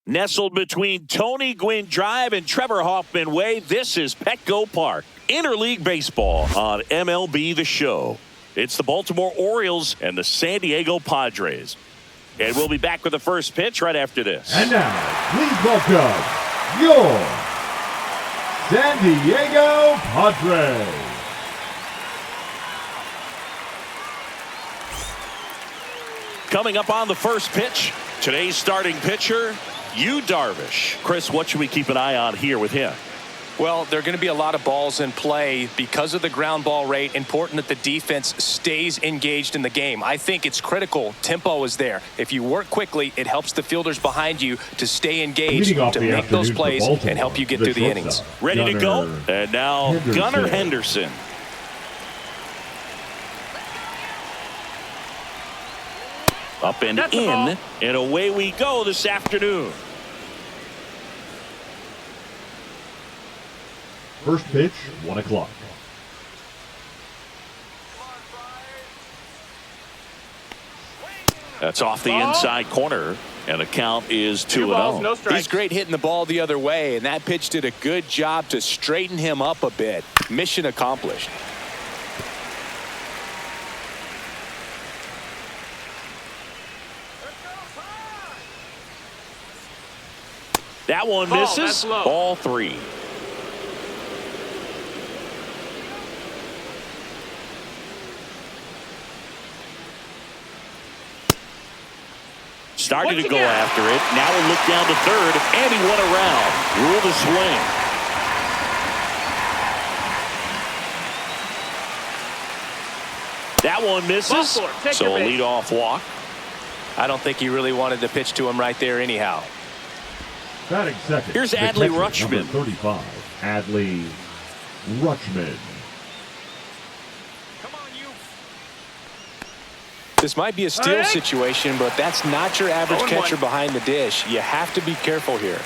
Nestled between Tony Gwynn Drive and Trevor Hoffman Way, this is Petco Park. Interleague Baseball on MLB The Show. It's the Baltimore Orioles and the San Diego Padres. And we'll be back with the first pitch right after this. And now, please welcome your San Diego Padres. Coming up on the first pitch, today's starting pitcher, Yu Darvish. Chris, what should we keep an eye on here with him? Well, there are going to be a lot of balls in play because of the ground ball rate. Important that the defense stays engaged in the game. I think it's critical. Tempo is there. If you work quickly, it helps the fielders behind you to stay engaged, to make those plays and help you get through the innings. Ready to go? And now Gunnar Henderson. Up and in, and away we go this afternoon. First pitch, 1 o'clock. That's off the inside corner, and the count is 2-0. No strikes. He's great hitting the ball the other way, and that pitch did a good job to straighten him up a bit. Mission accomplished. That one misses. Ball 3. Starting to go after it. Now we'll look down to third, and he went around. Rule the swing. That one misses. So a leadoff walk. I don't think he really wanted to pitch to him right there anyhow. Batting second. Here's Adley Rutschman. Number 35, Adley Rutschman. This might be a steal situation, but that's not your average catcher behind the dish. You have to be careful here.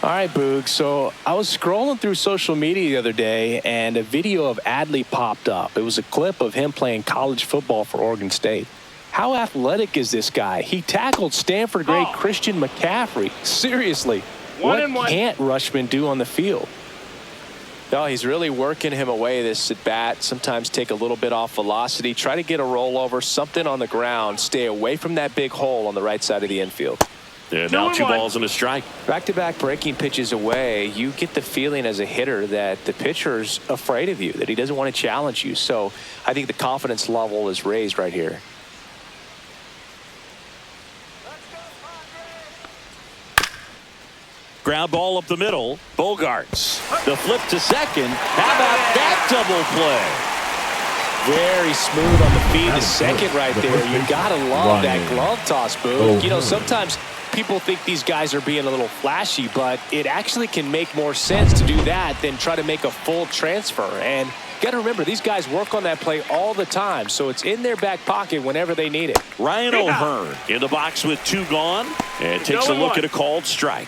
All right, Boog. So I was scrolling through social media the other day, and a video of Adley popped up. It was a clip of him playing college football for Oregon State. How athletic is this guy? He tackled Stanford great Christian McCaffrey. Seriously, what can't Rutschman do on the field? No, he's really working him away this at bat. Sometimes take a little bit off velocity. Try to get a rollover, something on the ground. Stay away from that big hole on the right side of the infield. Yeah, now 2 balls and a strike. Back-to-back breaking pitches away, you get the feeling as a hitter that the pitcher's afraid of you, that he doesn't want to challenge you. So I think the confidence level is raised right here. Ground ball up the middle. Bogarts. The flip to second. How about that double play? Very smooth on the feed to second right there. You got to love that glove toss, Boo. You know, sometimes people think these guys are being a little flashy, but it actually can make more sense to do that than try to make a full transfer. And got to remember, these guys work on that play all the time, so it's in their back pocket whenever they need it. Ryan O'Hearn in the box with 2 gone, and takes a look at a called strike.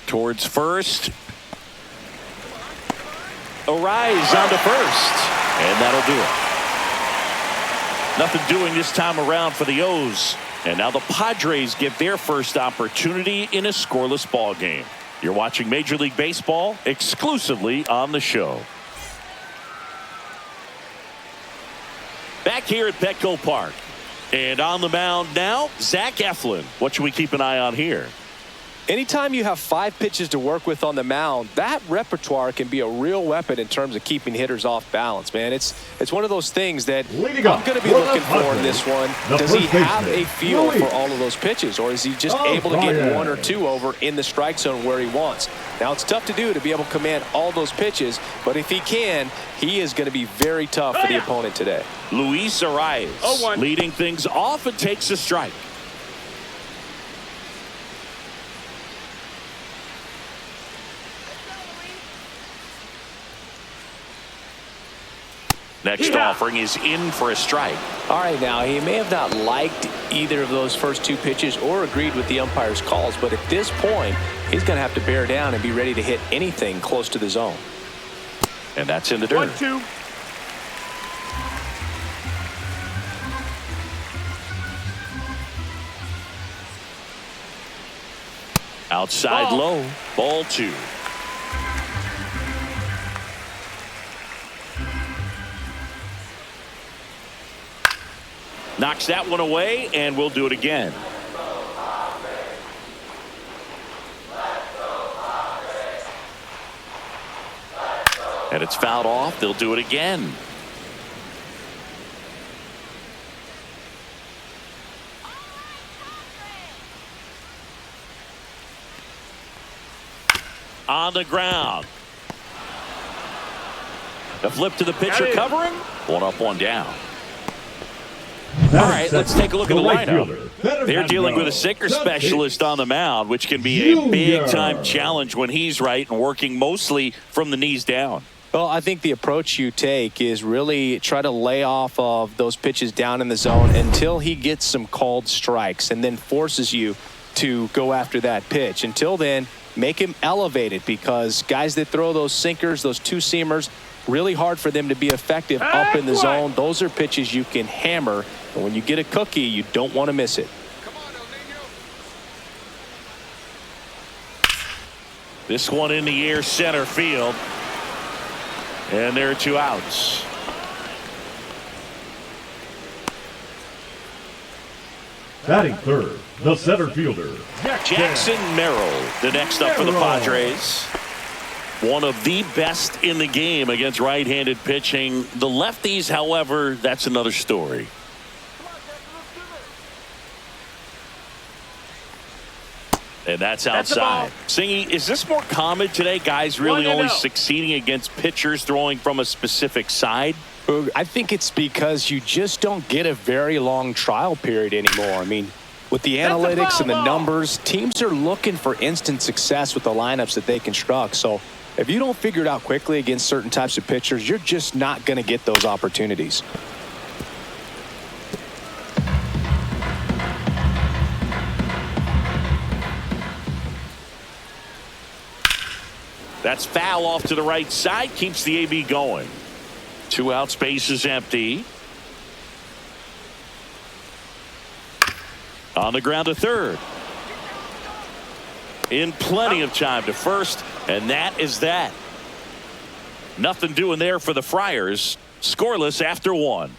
Towards first. Arise on to first. And that'll do it. Nothing doing this time around for the O's. And now the Padres get their first opportunity in a scoreless ball game. You're watching Major League Baseball exclusively on the show. Back here at Petco Park. And on the mound now, Zach Eflin. What should we keep an eye on here? Anytime you have 5 pitches to work with on the mound, that repertoire can be a real weapon in terms of keeping hitters off balance, man. It's one of those things that I'm going to be looking for in this one. Does he have a feel for all of those pitches, or is he just able to get 1 or 2 over in the strike zone where he wants? Now, it's tough to do to be able to command all those pitches, but if he can, he is going to be very tough for the opponent today. Luis Arias leading things off and takes a strike. Next offering is in for a strike. All right, now he may have not liked either of those first two pitches or agreed with the umpire's calls. But at this point, he's going to have to bear down and be ready to hit anything close to the zone. And that's in the dirt. 1-2. Outside low, ball 2. Knocks that one away, and we'll do it again. And it's fouled off. They'll do it again. On the ground. The flip to the pitcher covering. One up, one down. All right, let's take a look at the lineup. They're dealing with a sinker specialist on the mound, which can be a big-time challenge when he's right and working mostly from the knees down. Well, I think the approach you take is really try to lay off of those pitches down in the zone until he gets some called strikes and then forces you to go after that pitch. Until then, make him elevated, because guys that throw those sinkers, those two-seamers, really hard for them to be effective up in the zone. Those are pitches you can hammer, and when you get a cookie, you don't want to miss it. This one in the air, center field. And there are 2 outs. Batting third, the center fielder, Jackson Merrill, the next up for the Padres. One of the best in the game against right-handed pitching. The lefties, however, that's another story. And that's outside. Singy, is this more common today? Guys really only succeeding against pitchers throwing from a specific side? I think it's because you just don't get a very long trial period anymore. I mean, with the analytics and the numbers, teams are looking for instant success with the lineups that they construct. So if you don't figure it out quickly against certain types of pitchers, you're just not going to get those opportunities. That's foul off to the right side. Keeps the AB going. 2 outs, base is empty. On the ground to third. In plenty of time to first, and that is that. Nothing doing there for the Friars. Scoreless after 1.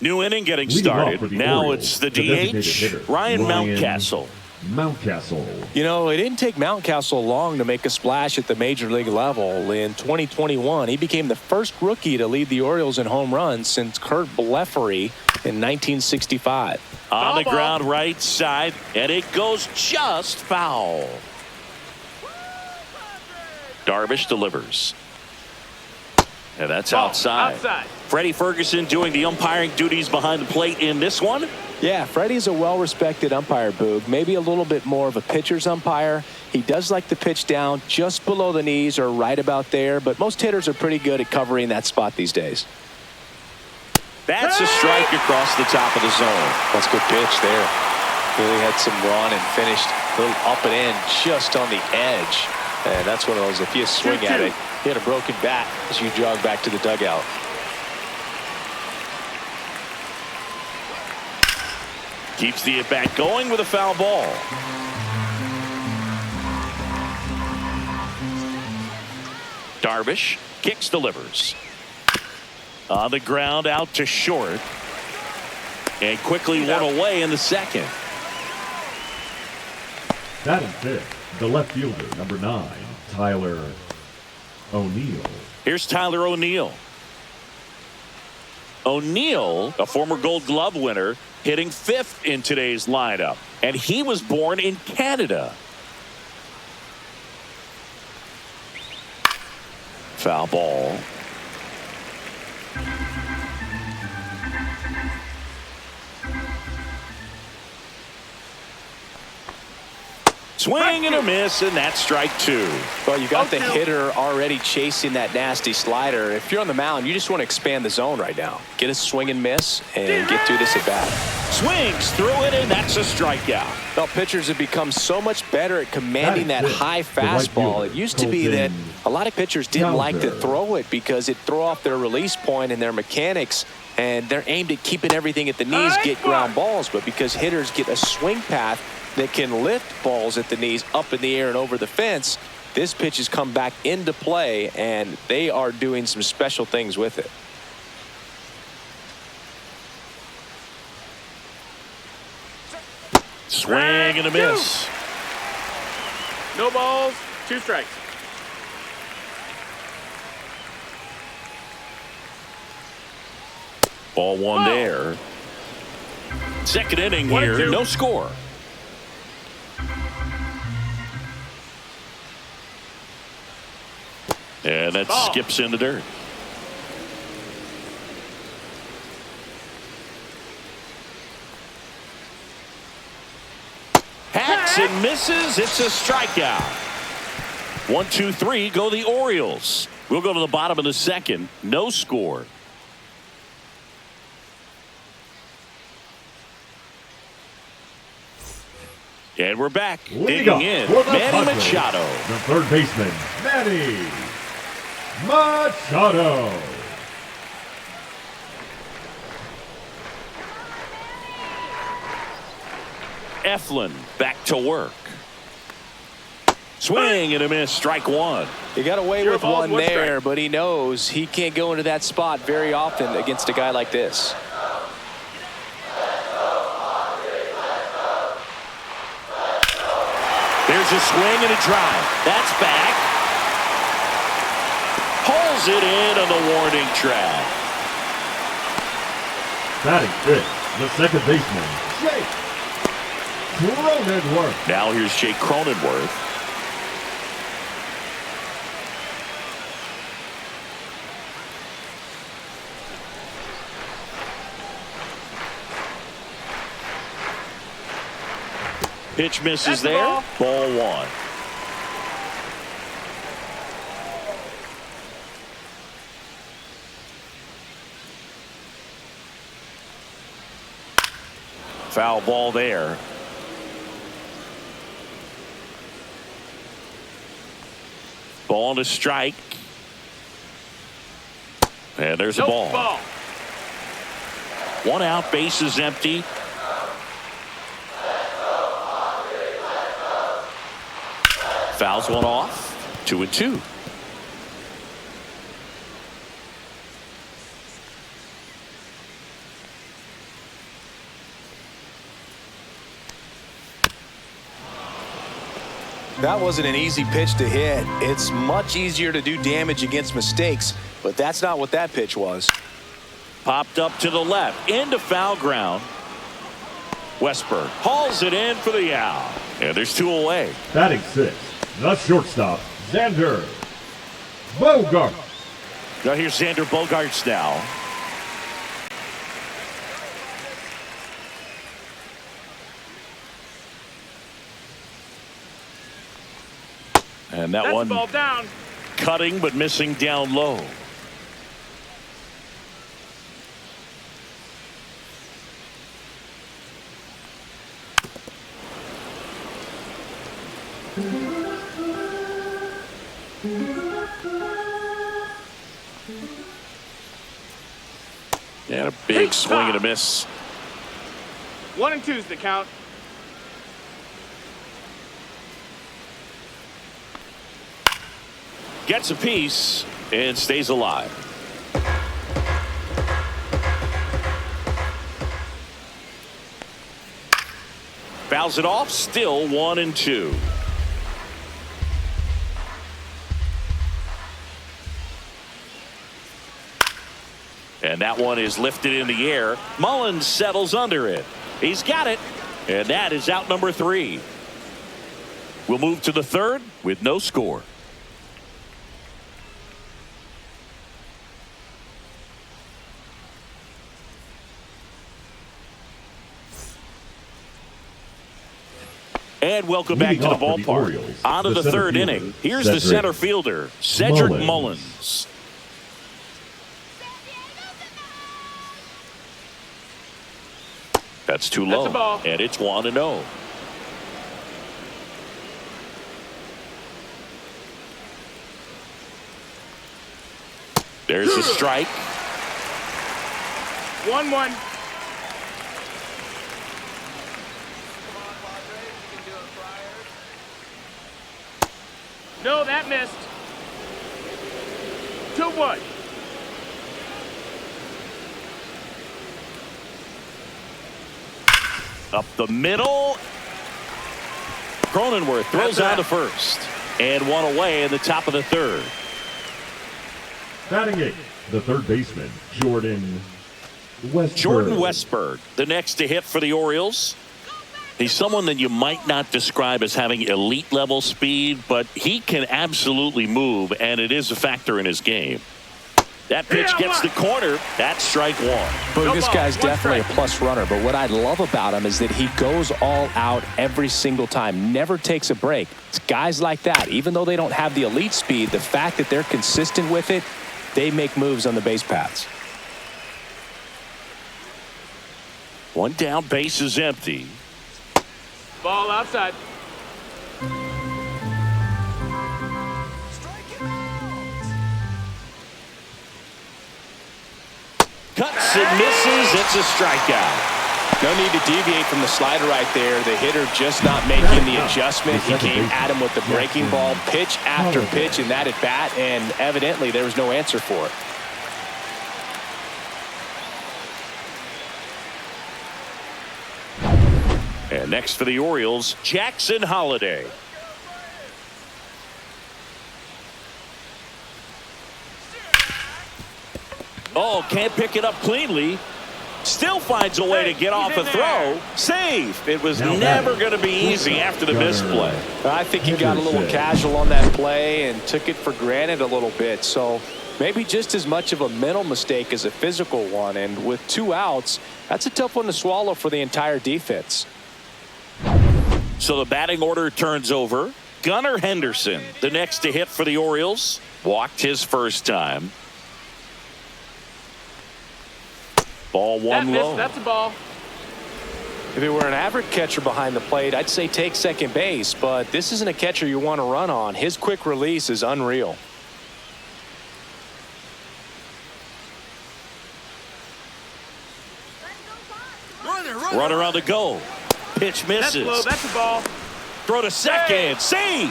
New inning getting started. Now it's the DH, Ryan Mountcastle. Mountcastle. You know, it didn't take Mountcastle long to make a splash at the major league level. In 2021, he became the first rookie to lead the Orioles in home runs since Kurt Blefary in 1965. On the ground right side, and it goes just foul. Darvish delivers. And that's outside. Freddie Ferguson doing the umpiring duties behind the plate in this one. Yeah, Freddie's a well-respected umpire, Boog. Maybe a little bit more of a pitcher's umpire. He does like to pitch down just below the knees or right about there, but most hitters are pretty good at covering that spot these days. That's a strike across the top of the zone. That's a good pitch there. Really had some run and finished a little up and in just on the edge. And that's one of those, if you swing at it, you had a broken bat as you jog back to the dugout. Keeps the at-bat going with a foul ball. Darvish kicks, delivers. On the ground, out to short. And quickly one away in the second. Batting fifth, the left fielder, number 9, Tyler O'Neill. Here's Tyler O'Neill. O'Neill, a former Gold Glove winner, hitting 5th in today's lineup. And he was born in Canada. Foul ball. Swing and a miss, and that's strike two. Well, you got the hitter already chasing that nasty slider. If you're on the mound, you just want to expand the zone right now. Get a swing and miss and get through this at bat. Swings through it, and that's a strikeout. Well, pitchers have become so much better at commanding that high fastball. It used to be that a lot of pitchers didn't like to throw it because it threw off their release point and their mechanics, and they're aimed at keeping everything at the knees, get ground balls. But because hitters get a swing path that can lift balls at the knees up in the air and over the fence, this pitch has come back into play, and they are doing some special things with it. Swing and a miss. No balls, 2 strikes. Ball one there. Second inning here, no score. And that skips in the dirt. Hacks and misses. It's a strikeout. 1, 2, 3 go the Orioles. We'll go to the bottom of the second. No score. And we're back. Digging in, Manny Machado. The third baseman, Manny Machado. Eflin back to work. Swing and a miss, strike one. He got away with one there, but he knows he can't go into that spot very often against a guy like this. There's a swing and a drive. That's back. Pulls it in on the warning track. Batting fifth, the second baseman, Jake Cronenworth. Now here's Jake Cronenworth. Pitch misses there. Ball one. Foul ball there. Ball to strike. And there's a ball. One out, base is empty. Fouls one off. 2-2. That wasn't an easy pitch to hit. It's much easier to do damage against mistakes, but that's not what that pitch was. Popped up to the left, into foul ground. Westberg hauls it in for the out. And there's 2 away. Batting sixth, the shortstop, Xander Bogaerts. Now here's Xander Bogaerts now. And that one ball down. Cutting but missing down low. And a big swing and a miss. 1 and 2 is the count. Gets a piece and stays alive. Fouls it off, still 1 and 2. And that one is lifted in the air. Mullins settles under it. He's got it. And that is out number 3. We'll move to the third with no score. And welcome back to the ballpark. On to the third inning. Here's the center fielder, Cedric Mullins. That's too low. And it's 1-0. There's a strike. 1-1. No, that missed. 2-1. Up the middle. Cronenworth throws on to first. And one away in the top of the third. Batting eighth, the third baseman, Jordan Westberg. Jordan Westberg, the next to hit for the Orioles. He's someone that you might not describe as having elite level speed, but he can absolutely move, and it is a factor in his game. That pitch gets the corner. That's strike one. But this guy's definitely a plus runner, but what I love about him is that he goes all out every single time, never takes a break. It's guys like that, even though they don't have the elite speed, the fact that they're consistent with it, they make moves on the base paths. One down, base is empty. Ball outside. Cuts and misses. It's a strikeout. No need to deviate from the slider right there. The hitter just not making the adjustment. He came at him with the breaking ball, pitch after pitch in that at bat, and evidently there was no answer for it. And next for the Orioles, Jackson Holliday. Oh, can't pick it up cleanly. Still finds a way to get off a throw. Save. It was never going to be easy after the misplay. I think he got a little casual on that play and took it for granted a little bit. So maybe just as much of a mental mistake as a physical one. And with 2 outs, that's a tough one to swallow for the entire defense. So the batting order turns over. Gunnar Henderson, the next to hit for the Orioles. Walked his first time. Ball one low. That's a ball. If it were an average catcher behind the plate, I'd say take second base, but this isn't a catcher you want to run on. His quick release is unreal. Runner on the go. Pitch misses. That's low. That's a ball. Throw to second. Save.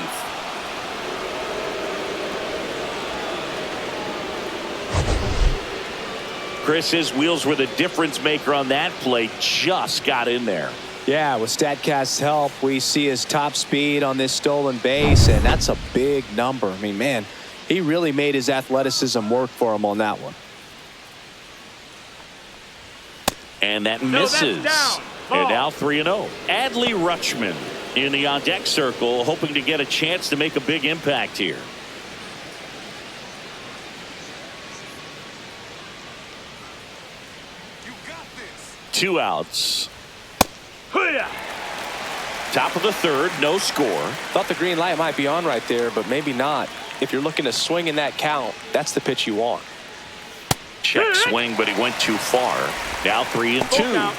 Chris, his wheels were the difference maker on that play. Just got in there. Yeah, with StatCast's help, we see his top speed on this stolen base, and that's a big number. I mean, man, he really made his athleticism work for him on that one. And that misses. That's down. And now 3-0. Adley Rutschman in the on-deck circle, hoping to get a chance to make a big impact here. You got this. 2 outs. Top of the third, no score. Thought the green light might be on right there, but maybe not. If you're looking to swing in that count, that's the pitch you want. Check swing, but he went too far. Now 3-2. Sit him down.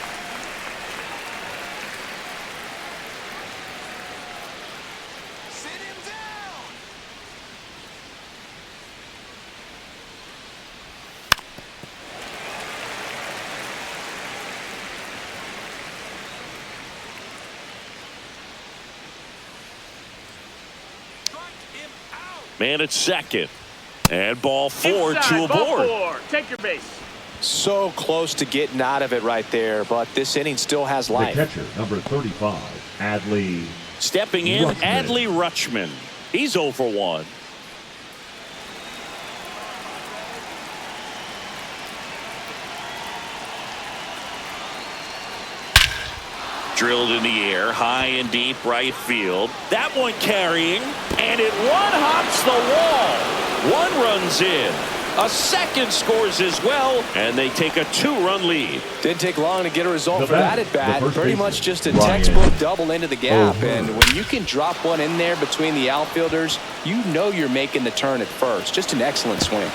Strike him out. Man at second. And ball 4, Inside, 2 aboard. ball 4. Take your base. So close to getting out of it right there, but this inning still has The life. catcher, number 35, Adley. Stepping in, Rutschman. Adley Rutschman. He's 0 for 1. Drilled in the air, high and deep right field. That one carrying, and it one hops the wall. One runs in. A second scores as well, and they take a 2-run lead. Didn't take long to get a result for that at bat. Pretty much just a Ryan textbook double into the gap. O'Hearn. And when you can drop one in there between the outfielders, you know you're making the turn at first. Just an excellent swing.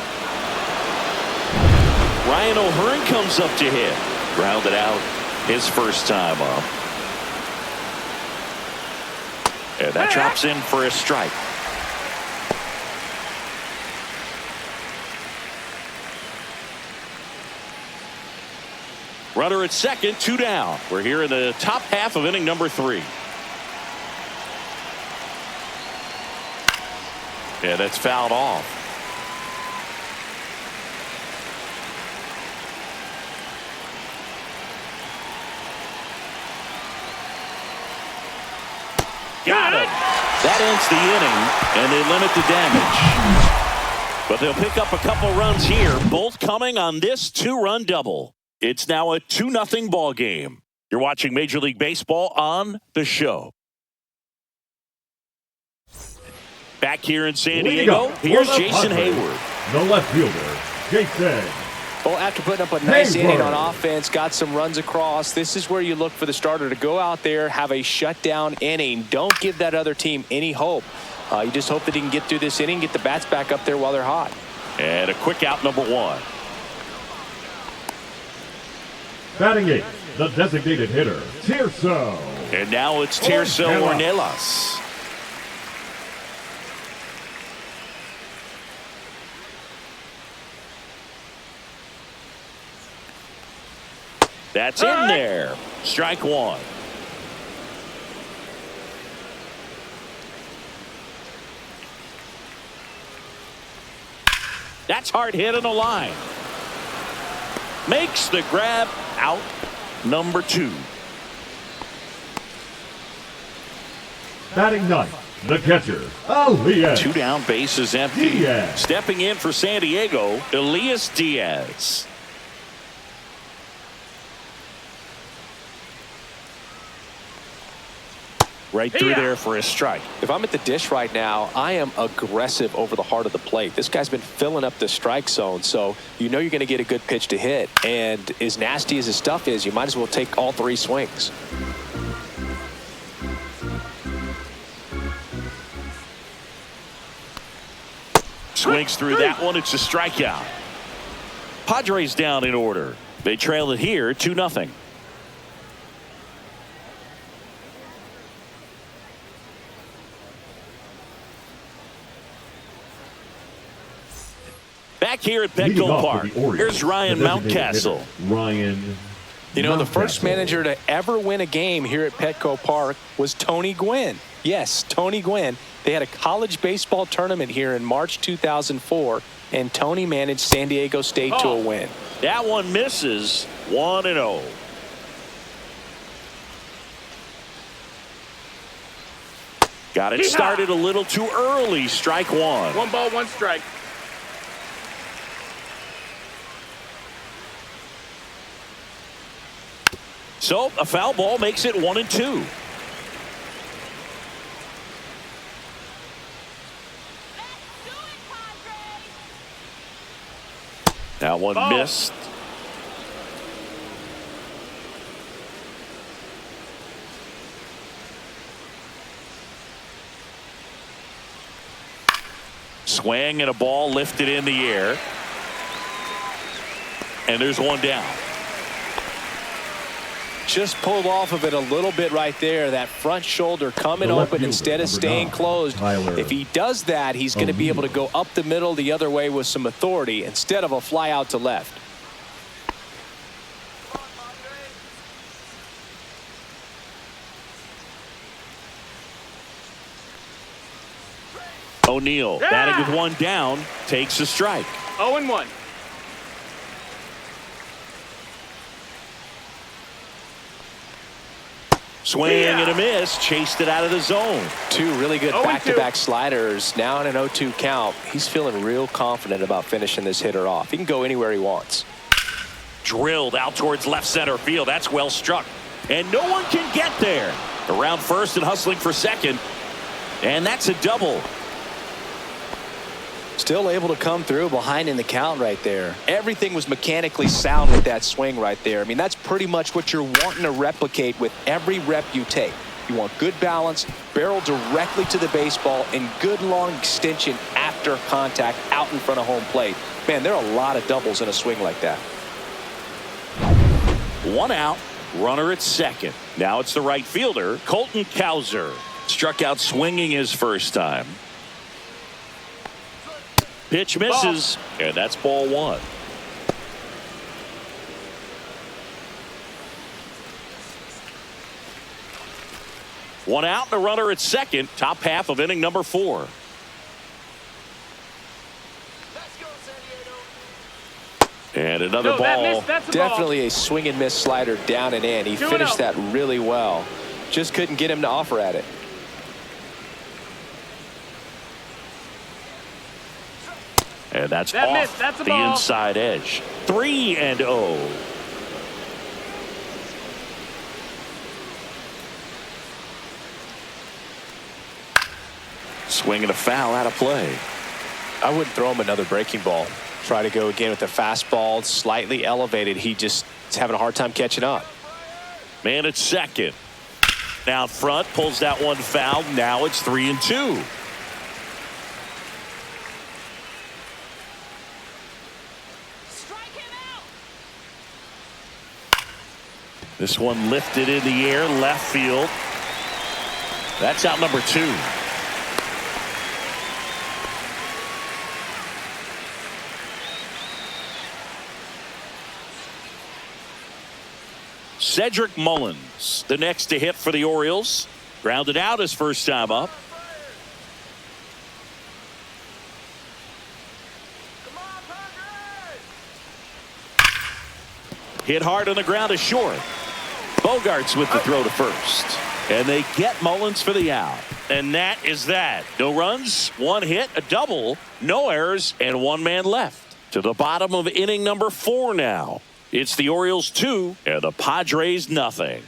Ryan O'Hearn comes up to hit. Grounded out his first time up. And that drops in for a strike. Runner at second, 2 down. We're here in the top half of inning number 3. Yeah, that's fouled off. Got him. That ends the inning, and they limit the damage. But they'll pick up a couple runs here, both coming on this 2-run double. It's now a 2-0 ball game. You're watching Major League Baseball on The Show. Back here in San Diego, here's Jason Hayward. The left fielder, Jason. Well, after putting up a nice Hayward. inning on offense, got some runs across, this is where you look for the starter to go out there, have a shutdown inning. Don't give that other team any hope. You just hope that he can get through this inning, get the bats back up there while they're hot. And a quick out, number 1. Batting 8th, the designated hitter, Tirso. And now it's Tirso Ornelas. That's in there. Strike 1. That's hard hit in the line. Makes the grab, out number 2. Batting 9th, the catcher, Elias. 2 down, bases empty. Diaz. Stepping in for San Diego, Elias Diaz. Right through there for a strike. If I'm at the dish right now, I am aggressive over the heart of the plate. This guy's been filling up the strike zone, so you know you're going to get a good pitch to hit. And as nasty as his stuff is, you might as well take all 3 swings. Swings through that one. It's a strikeout. Padres down in order. They trail it here 2-0. Back here at Leading Petco off Park, for the Orioles, here's Ryan the designated Mountcastle. hitter, Ryan. You know, the first Mountcastle. manager to ever win a game here at Petco Park was Tony Gwynn. Yes, Tony Gwynn. They had a college baseball tournament here in March 2004, and Tony managed San Diego State to a win. That one misses. 1-0. Got it started a little too early. Strike 1. 1 ball, 1 strike. So a foul ball makes it 1-2. That one missed. Swing and a ball lifted in the air. And there's 1 down. Just pulled off of it a little bit right there. That front shoulder coming The left open fielder, instead of number staying 9, closed. Tyler If he does that, he's going to be able to go up the middle the other way with some authority instead of a fly out to left. O'Neill batting with 1 down, takes a strike. 0-1. Swing and a miss, chased it out of the zone. 2 really good 0-2. back-to-back sliders. Now in an 0-2 count. He's feeling real confident about finishing this hitter off. He can go anywhere he wants. Drilled out towards left center field. That's well struck. And no one can get there. Around first and hustling for second. And that's a double. Still able to come through behind in the count right there. Everything was mechanically sound with that swing right there. I mean, that's pretty much what you're wanting to replicate with every rep you take. You want good balance, barrel directly to the baseball, and good long extension after contact out in front of home plate. Man, there are a lot of doubles in a swing like that. 1 out, runner at second. Now it's the right fielder, Colton Cowser. Struck out swinging his first time. Pitch misses, and that's ball 1. One out and a runner at second. Top half of inning number 4. And another ball. Definitely a swing and miss slider down and in. He finished that really well. Just couldn't get him to offer at it. And that's off the inside edge. 3-0. Swing and a foul out of play. I wouldn't throw him another breaking ball. Try to go again with the fastball, slightly elevated. He just is having a hard time catching up. Man at second. Out front, pulls that one foul. Now it's 3-2. This one lifted in the air, left field. That's out number 2. Cedric Mullins, the next to hit for the Orioles. Grounded out his first time up. Hit hard on the ground to short. Bogarts with the throw to first. And they get Mullins for the out. And that is that. No runs, 1 hit, a double, no errors, and 1 man left. To the bottom of inning number 4 now. It's the Orioles 2 and the Padres nothing.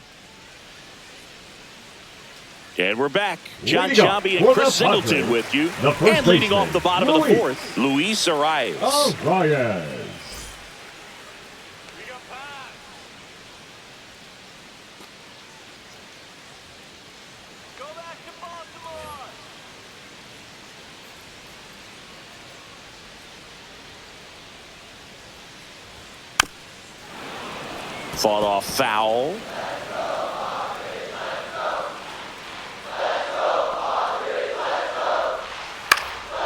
And we're back. John Jambi and Chris Singleton with you. And leading off the bottom of the 4th, Luis Arias. Arias. Fought off foul.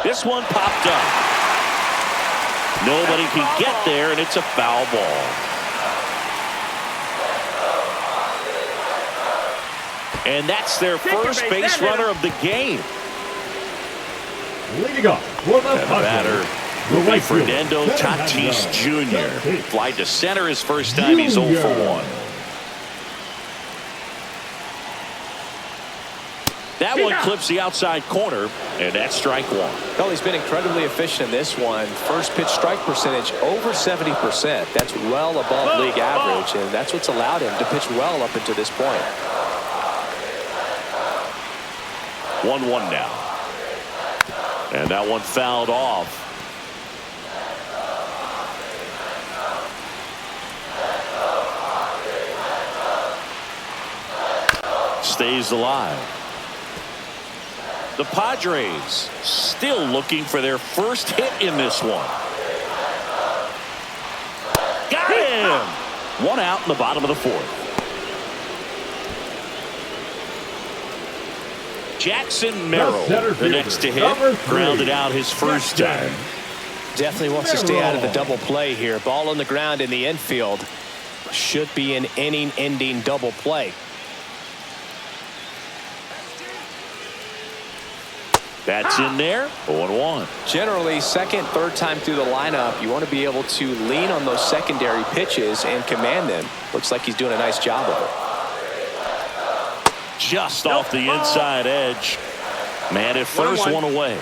This one popped up. Nobody can get there, and it's a foul ball. And that's their first base runner of the game. Leading up for the batter, right Fernando Tatis Jr. Fly to center his first time. He's 0 for 1. That one clips the outside corner, and that's strike 1. Well, he's been incredibly efficient in this one. First pitch strike percentage over 70%. That's well above league average, and that's what's allowed him to pitch well up until this point. 1-1 now. And that one fouled off. Stays alive. The Padres still looking for their first hit in this one. Got him! 1 out in the bottom of the 4th. Jackson Merrill, the next to hit, grounded out his first time. Definitely wants to stay out of the double play here. Ball on the ground in the infield. Should be an inning-ending double play. That's in there. 0-1. Generally, second, third time through the lineup, you want to be able to lean on those secondary pitches and command them. Looks like he's doing a nice job of it. Just off the inside edge. Man at first, 1 away.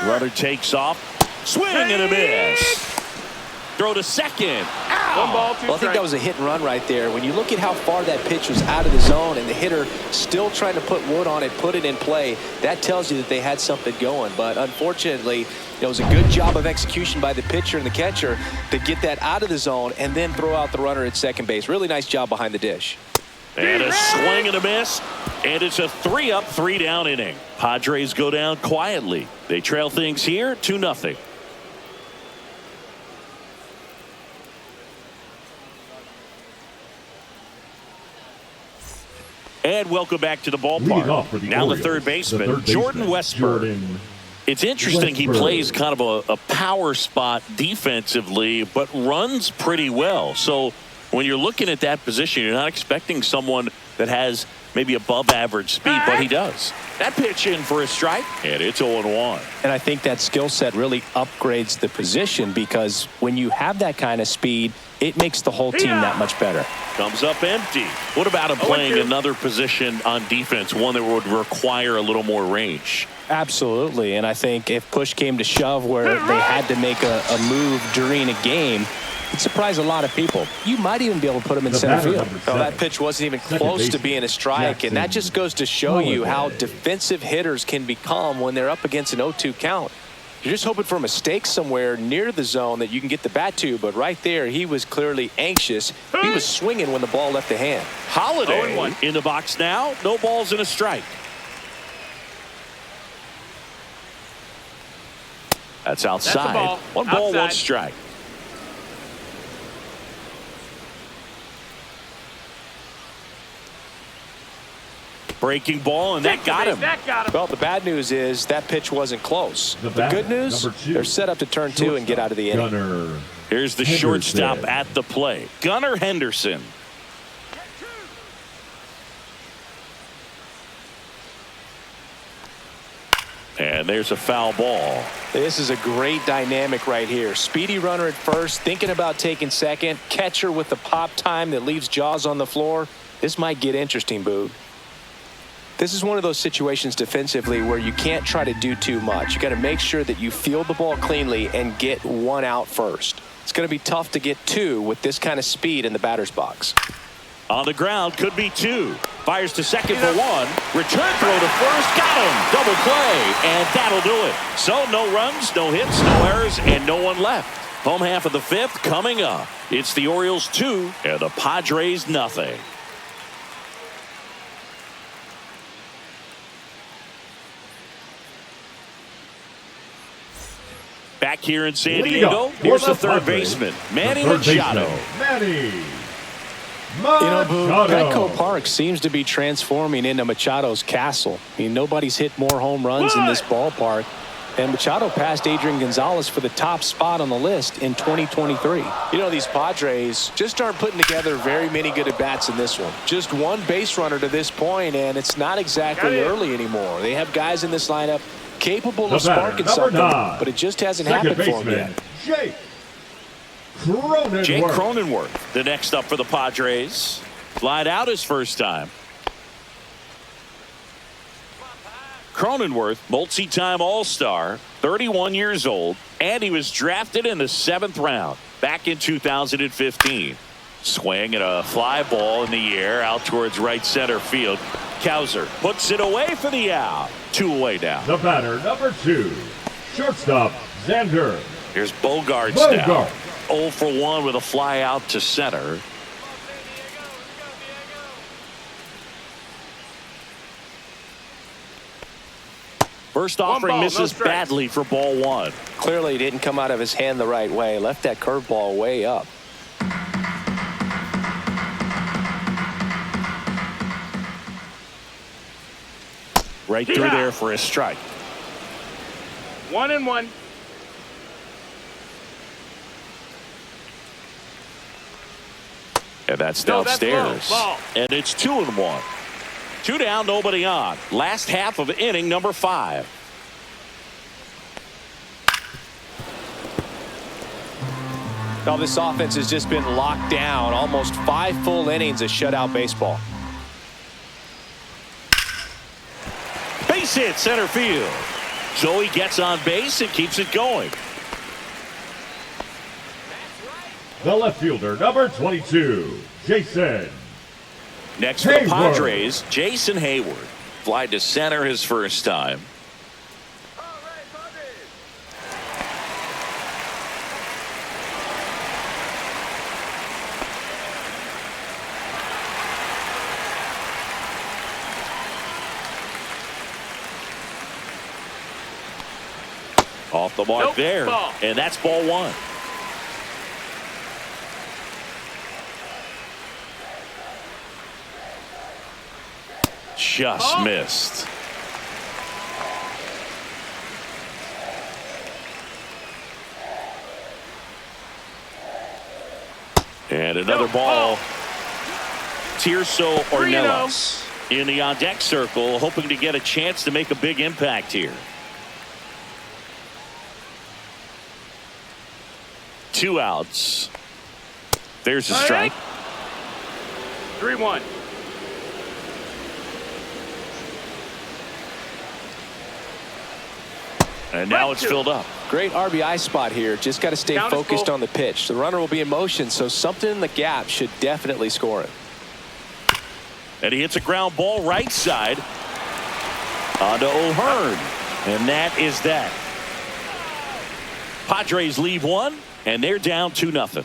Runner takes off. Swing and a miss. Throw to second. Out. One ball, two Well, I think strikes. that was a hit and run right there. When you look at how far that pitch was out of the zone and the hitter still trying to put wood on it, put it in play, that tells you that they had something going. But unfortunately, it was a good job of execution by the pitcher and the catcher to get that out of the zone and then throw out the runner at second base. Really nice job behind the dish. And a swing and a miss. And it's a 3-up, 3-down inning. Padres go down quietly. They trail things here 2-0. And welcome back to the Leading off for ballpark. the Now Orioles, the third baseman, the third Jordan baseman, Westburg. Jordan It's interesting he Westburg. plays kind of a power spot defensively, but runs pretty well. So when you're looking at that position, you're not expecting someone that has maybe above average speed, but he does. That pitch in for a strike, and it's 0-1. And I think that skill set really upgrades the position because when you have that kind of speed, it makes the whole team that much better. Comes up empty. What about him playing another position on defense, one that would require a little more range? Absolutely. And I think if push came to shove where they had to make a move during a game, it surprised a lot of people. You might even be able to put him in center field. No, that pitch wasn't even close to being a strike, and that just goes to show you how defensive hitters can become when they're up against an 0-2 count. You're just hoping for a mistake somewhere near the zone that you can get the bat to, but right there, he was clearly anxious. He was swinging when the ball left the hand. Holiday in the box now. No balls and a strike. That's outside. That's a ball. One ball, Outside. one strike. Breaking ball, and that got him. That got him. Well, the bad news is that pitch wasn't close. The good news, they're set up to turn two and get out of the inning. Gunnar Here's the Henderson. shortstop at the plate, Gunnar Henderson. And there's a foul ball. This is a great dynamic right here. Speedy runner at first, thinking about taking second. Catcher with the pop time that leaves Jaws on the floor. This might get interesting, Boog. This is one of those situations defensively where you can't try to do too much. You got to make sure that you field the ball cleanly and get one out first. It's going to be tough to get two with this kind of speed in the batter's box. On the ground, could be two. Fires to second for one. Return throw to first. Got him. Double play. And that'll do it. So no runs, no hits, no errors, and no one left. Home half of the fifth coming up. It's the Orioles 2 and the Padres nothing. Back here in San Leading Diego, up for here's the the third Padres, baseman, the Manny third Machado. baseman, Manny You know, Boog, Machado. Petco Park seems to be transforming into Machado's castle. I mean, nobody's hit more home runs in this ballpark. And Machado passed Adrian Gonzalez for the top spot on the list in 2023. You know, these Padres just aren't putting together very many good at-bats in this one. Just one base runner to this point, and it's not exactly early anymore. They have guys in this lineup capable of sparking something, but it just hasn't happened for them yet. Jake Cronenworth. Jake Cronenworth, the next up for the Padres. Flied out his first time. Cronenworth, multi-time All-Star, 31 years old, and he was drafted in the 7th round back in 2015. Swing and a fly ball in the air out towards right center field. Kauser puts it away for the out. 2 away now. The batter, number 2, shortstop, Xander Here's Bogarts Bogart. now. 0 for 1 with a fly out to center. First offering ball, no misses strikes. badly for ball 1. Clearly didn't come out of his hand the right way. Left that curveball way up. Right through there for a strike. 1-1. And that's No, that's downstairs. low. Ball. And it's 2-1. 2 down, nobody on. Last half of inning number 5. Now this offense has just been locked down. Almost 5 full innings of shutout baseball. Base hit center field. So he gets on base and keeps it going. the left fielder, number 22, Jason Next for the Hayward. Padres, Jason Hayward. Fly to center his first time. Off the mark there. Ball. And that's ball one. Just missed. And another ball. Tirso Ornelas in the on-deck circle, hoping to get a chance to make a big impact here. 2 outs. There's a strike. 3-1. And now it's filled up. Great RBI spot here. Just got to stay Down is focused full. on the pitch. The runner will be in motion, so something in the gap should definitely score it. And he hits a ground ball right side onto O'Hearn. And that is that. Padres leave one, and they're down 2-0.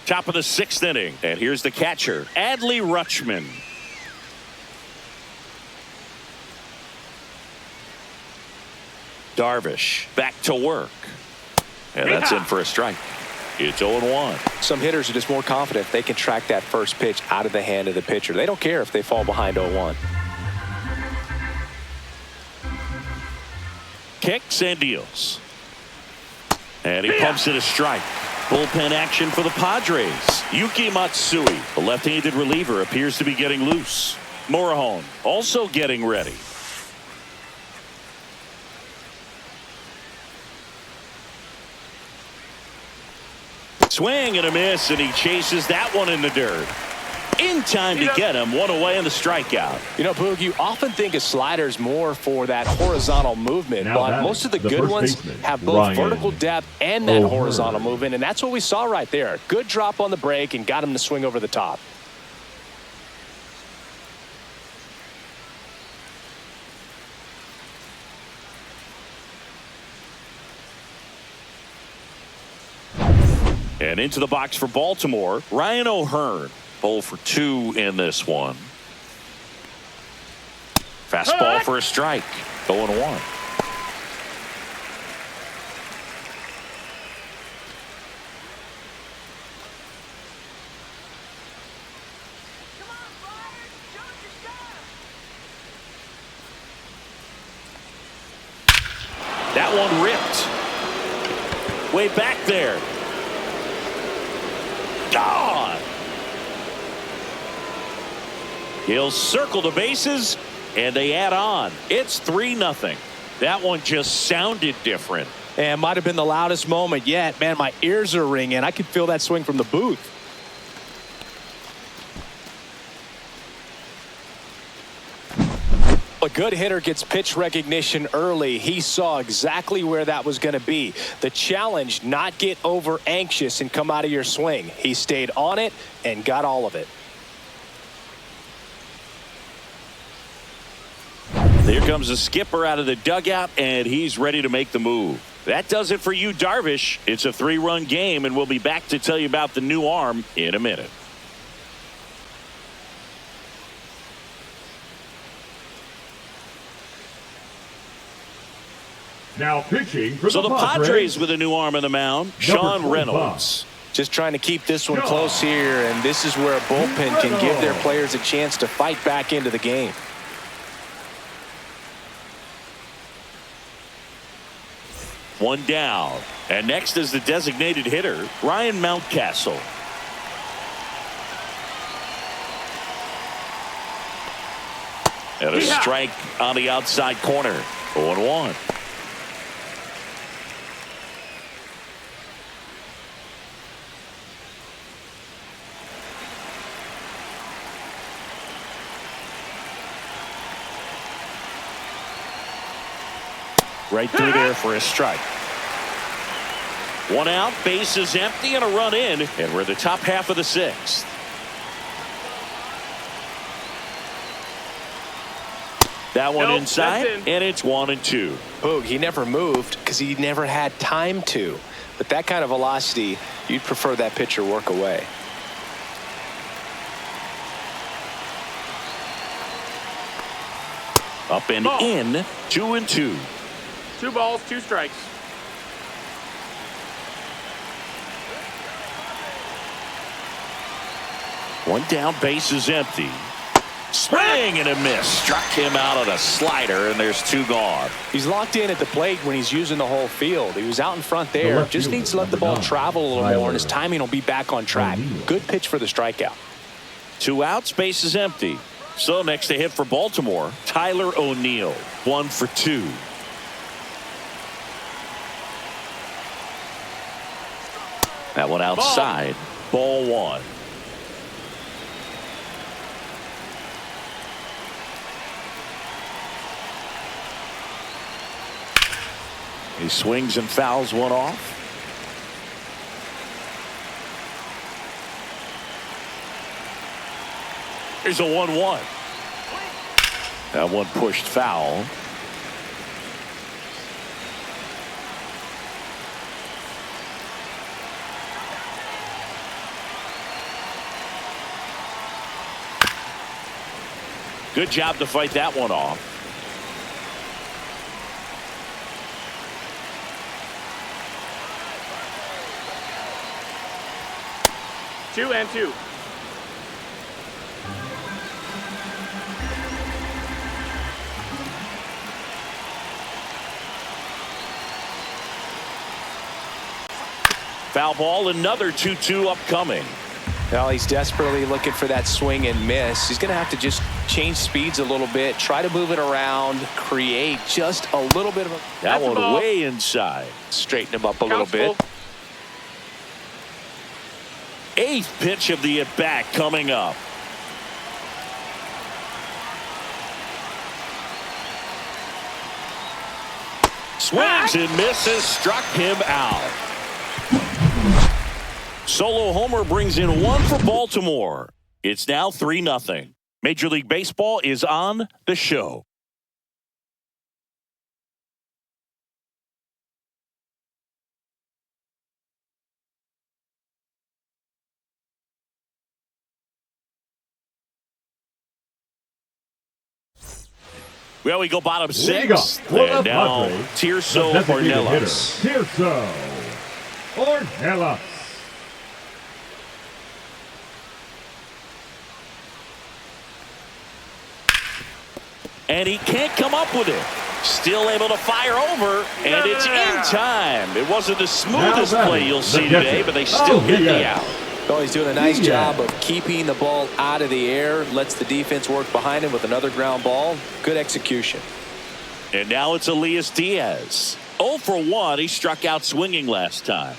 Top of the 6th inning, and here's the catcher, Adley Rutschman. Darvish back to work, and that's in for a strike. It's 0-1. Some hitters are just more confident if they can track that first pitch out of the hand of the pitcher. They don't care if they fall behind 0-1. Kicks and deals. And he pumps it a strike. Bullpen action for the Padres. Yuki Matsui, the left-handed reliever, appears to be getting loose. Morejon also getting ready. Swing and a miss, and he chases that one in the dirt. In time to get him. One away on the strikeout. You know, Boog, you often think of sliders more for that horizontal movement, Now but batting, most of the the good first ones baseman, have both Ryan vertical depth and that O'Hearn. horizontal movement, and that's what we saw right there. Good drop on the break and got him to swing over the top. And into the box for Baltimore, Ryan O'Hearn. 0 for 2 in this one. Fastball for a strike. 0-1. That one ripped. Way back there. God. He'll circle the bases, and they add on. It's 3-0. That one just sounded different. And might have been the loudest moment yet. Man, my ears are ringing. I could feel that swing from the booth. A good hitter gets pitch recognition early. He saw exactly where that was going to be. The challenge, not get over anxious and come out of your swing. He stayed on it and got all of it. Here comes the skipper out of the dugout, and he's ready to make the move. That does it for you, Darvish. It's a 3-run game, and we'll be back to tell you about the new arm in a minute. Now pitching for So the Padres with a new arm on the mound, Sean 25. Reynolds. Just trying to keep this one close here, and this is where a bullpen can give their players a chance to fight back into the game. One down. And next is the designated hitter, Ryan Mountcastle. And a strike on the outside corner. 0-1. Right through there for a strike. One out, bases empty, and a run in, and we're the top half of the sixth. That one inside, and it's 1-2. Boog, he never moved because he never had time to. But that kind of velocity, you'd prefer that pitcher work away. Up and in, 2-2. 2 balls, 2 strikes. One down, base is empty. Swing and a miss. Struck him out on a slider, and there's 2 gone. He's locked in at the plate when he's using the whole field. He was out in front there. Just needs to let the ball travel a little more, and his timing will be back on track. Good pitch for the strikeout. 2 outs, base is empty. So next to hit for Baltimore, Tyler O'Neill, 1 for 2. That one outside, ball 1. He swings and fouls one off. Here's a 1-1. That one pushed foul. Good job to fight that one off. Two and two. Foul ball, another 2-2 upcoming. Well, he's desperately looking for that swing and miss. He's going to have to just change speeds a little bit, try to move it around, create just a little bit of a... That one way inside. Straighten him up a little bit. 8th pitch of the at-bat coming up. Swings and misses, struck him out. Solo homer brings in 1 for Baltimore. It's now 3-0. Major League Baseball is on the show. Well, we go bottom 6. And now Tirso Ornelas. Tirso Ornelas. And he can't come up with it. Still able to fire over, and it's in time. It wasn't the smoothest play you'll see today, but they still get the out. Oh, he's doing a nice job of keeping the ball out of the air, lets the defense work behind him with another ground ball. Good execution. And now it's Elias Diaz. 0 for 1. He struck out swinging last time.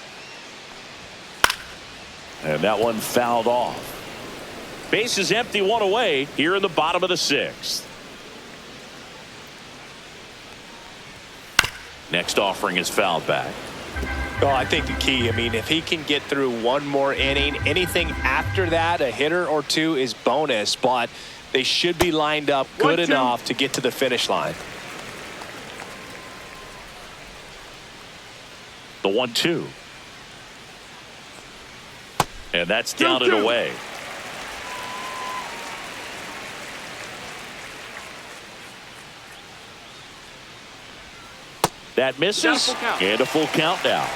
And that one fouled off. Base is empty, 1 away here in the bottom of the 6th. Next offering is fouled back. Oh, I think the key, if he can get through 1 more inning, anything after that, a hitter or 2 is bonus, but they should be lined up good enough to get to the finish line. The 1-2. And that's down and away. That misses, and a full count now.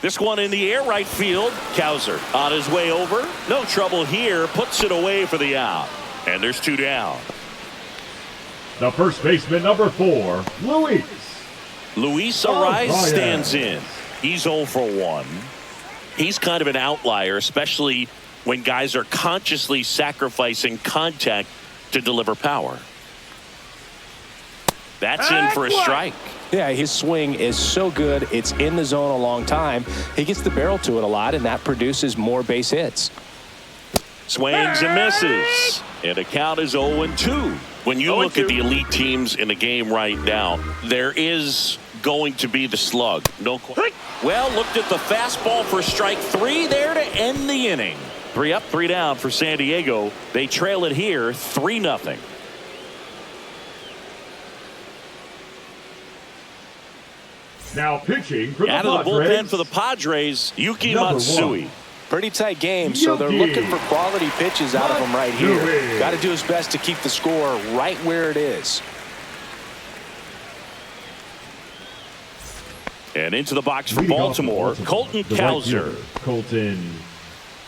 This one in the air, right field. Cowser on his way over. No trouble here. Puts it away for the out. And there's 2 down. The first baseman, number 4, Luis. Luis Ariz stands in. He's 0 for 1. He's kind of an outlier, especially when guys are consciously sacrificing contact to deliver power. That's in for a strike. Yeah, his swing is so good. It's in the zone a long time. He gets the barrel to it a lot, and that produces more base hits. Swings and misses. And the count is 0-2. When you look at the elite teams in the game right now, there is going to be the slug. Well, looked at the fastball for strike 3 there to end the inning. 3 up, 3 down for San Diego. They trail it here 3-0. Now pitching for the Out of the Padres, bullpen for the Padres, Yuki number Matsui. 1. Pretty tight game, so they're looking for quality pitches out of him right here. Got to do his best to keep the score right where it is. And into the box for Leading off Baltimore, the Colton right Cowser. fielder, Colton.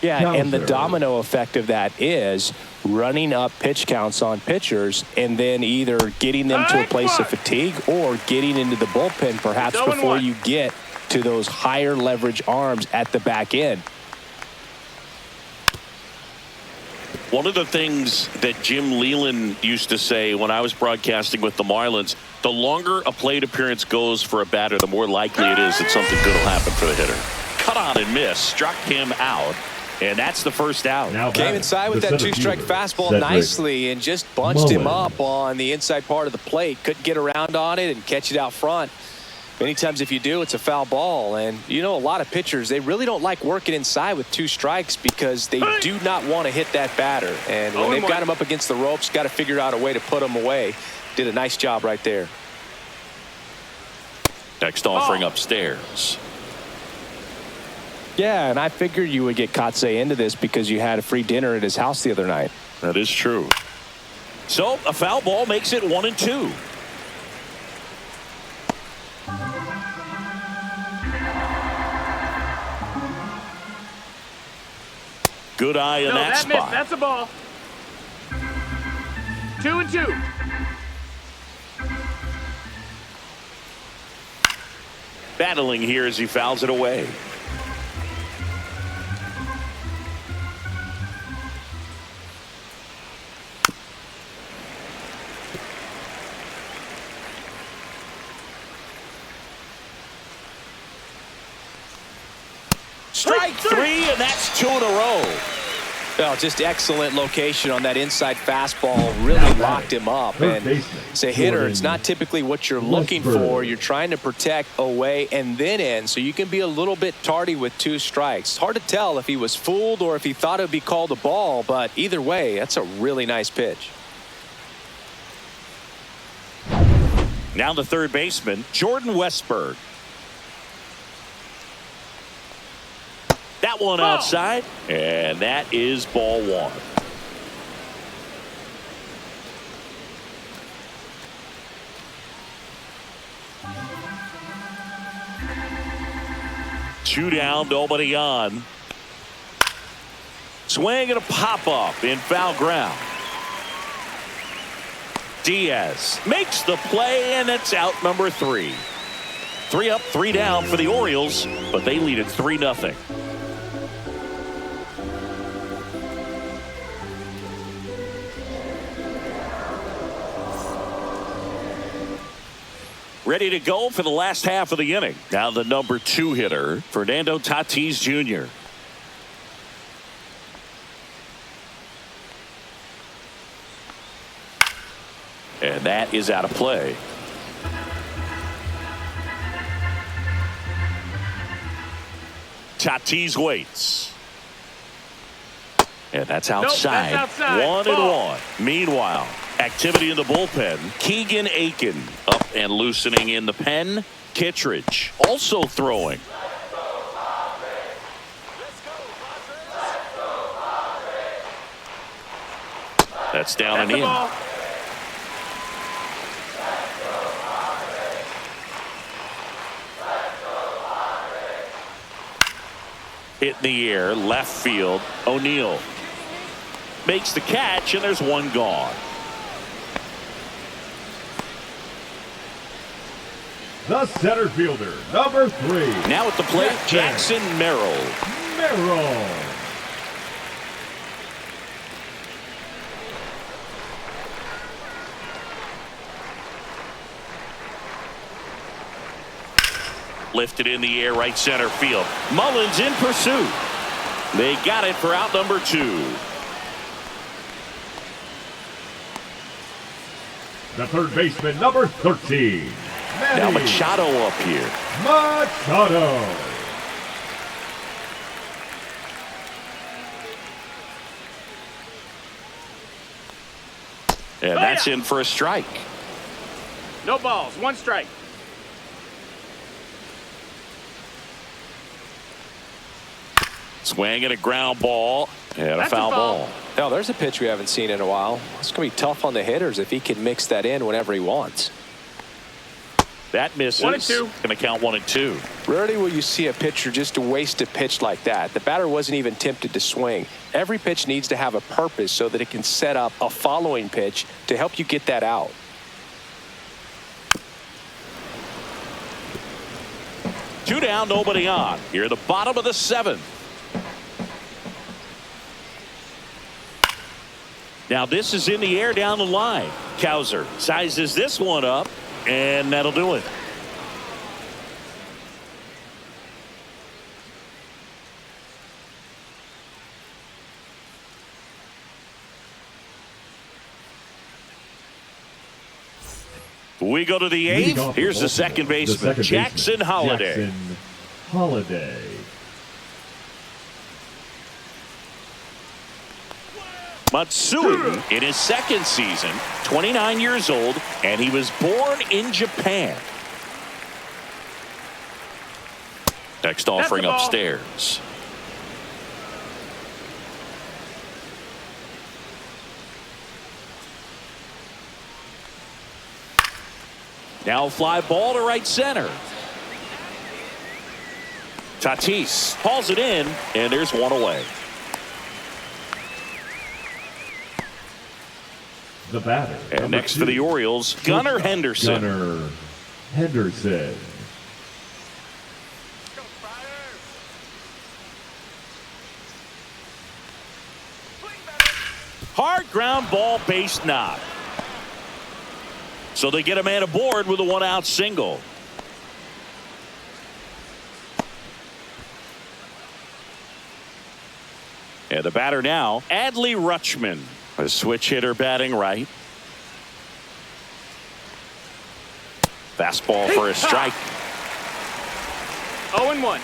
Yeah, and the Cowser. domino effect of that is running up pitch counts on pitchers and then either getting them to a place of fatigue or getting into the bullpen perhaps before you get to those higher leverage arms at the back end. One of the things that Jim Leland used to say when I was broadcasting with the Marlins, the longer a plate appearance goes for a batter, the more likely it is that something good will happen for the hitter. Cut on and miss, struck him out, and that's the first out. Now Came inside with that 2-strike fastball nicely and just bunched him up on the inside part of the plate. Couldn't get around on it and catch it out front. Many times if you do, it's a foul ball. And, you know, a lot of pitchers, they really don't like working inside with 2 strikes because they do not want to hit that batter. And when they've got him up against the ropes, got to figure out a way to put him away. Did a nice job right there. Next offering upstairs. Yeah, and I figured you would get Kotsay into this because you had a free dinner at his house the other night. That is true. So a foul ball makes it 1-2. Good eye in that spot. That's a ball. 2-2. Battling here as he fouls it away. Strike 3, and that's 2 in a row. Well, just excellent location on that inside fastball. Really locked him up. And as a hitter, it's not typically what you're looking for. You're trying to protect away and then in, so you can be a little bit tardy with 2 strikes. It's hard to tell if he was fooled or if he thought it would be called a ball, but either way, that's a really nice pitch. Now the third baseman, Jordan Westberg. That one outside, and that is ball 1. Two down, nobody on. Swing and a pop-up in foul ground. Diaz makes the play, and it's out number 3. 3 up, 3 down for the Orioles, but they lead it 3-0. Ready to go for the last half of the inning. Now the number 2 hitter, Fernando Tatis Jr. And that is out of play. Tatis waits. And that's outside. Nope, that's outside. 1-1. Meanwhile, activity in the bullpen. Keegan Aiken up and loosening in the pen. Kittredge also throwing. That's down and in. Ball. Hit in the air, left field. O'Neill makes the catch, and there's one gone. The center fielder, number 3. Now at the plate, Jackson Merrill. Merrill. Lifted in the air, right center field. Mullins in pursuit. They got it for out number 2. The third baseman, number 13. Now Manny Machado up here. Machado. And that's in for a strike. No balls, 1 strike. Swing and a ground ball and a That's foul a foul. ball. Now, there's a pitch we haven't seen in a while. It's going to be tough on the hitters if he can mix that in whenever he wants. That misses. 1 and 2. Going to count 1 and 2. Rarely will you see a pitcher just waste a pitch like that. The batter wasn't even tempted to swing. Every pitch needs to have a purpose so that it can set up a following pitch to help you get that out. Two down, nobody on. Here at the bottom of the 7th. Now this is in the air down the line. Cowser sizes this one up, and that'll do it. We go to the 8th. Here's the second baseman, Jackson Holliday. Jackson Holliday. Matsui in his 2nd season, 29 years old, and he was born in Japan. Next offering upstairs. Now fly ball to right center. Tatis hauls it in, and there's 1 away. The batter. And next for the Orioles, Gunnar Henderson. Gunnar Henderson. Hard ground ball, base knock. So they get a man aboard with a 1-out single. And the batter now, Adley Rutschman, a switch hitter batting right. Fastball for a strike. 0-1.